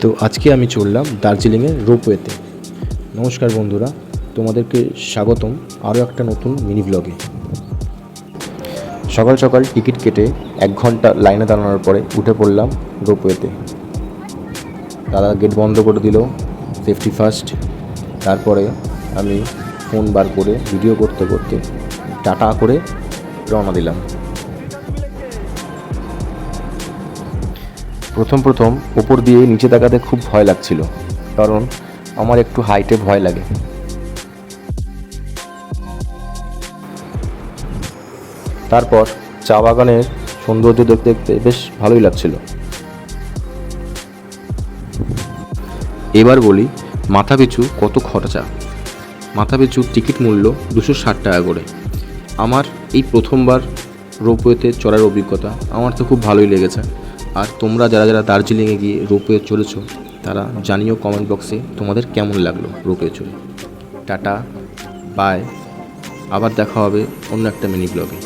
তো আজকে আমি চললাম দার্জিলিংয়ের রোপওয়েতে। নমস্কার বন্ধুরা, তোমাদেরকে স্বাগতম আরও একটা নতুন মিনি ব্লগে। সকাল সকাল টিকিট কেটে 1 ঘন্টা লাইনে দাঁড়ানোর পরে উঠে পড়লাম রোপওয়েতে। দাদা গেট বন্ধ করে দিল, সেফটি ফার্স্ট। তারপরে আমি ফোন বার করে ভিডিও করতে করতে টাটা করে রওনা দিলাম। প্রথম ওপর দিয়ে নিচে তাকাতে খুব ভয় লাগছিল, কারণ আমার একটু হাইটে ভয় লাগে। তারপর চা বাগানের সৌন্দর্য দেখতে দেখতে বেশ ভালোই লাগছিল। এবার বলি মাথাপিছু কত খরচা। মাথাপিছু টিকিট মূল্য 260 টাকা করে। আমার এই প্রথমবার রোপওয়েতে চড়ার অভিজ্ঞতা, আমার তো খুব ভালোই লেগেছে। আর তোমরা যারা যারা দার্জিলিংয়ে গিয়ে রোপওয়ে চলেছো তারা জানিও কমেন্ট বক্সে তোমাদের কেমন লাগলো রোপওয়ে চলে। টাটা, বাই, আবার দেখা হবে অন্য একটা মিনি ব্লগে।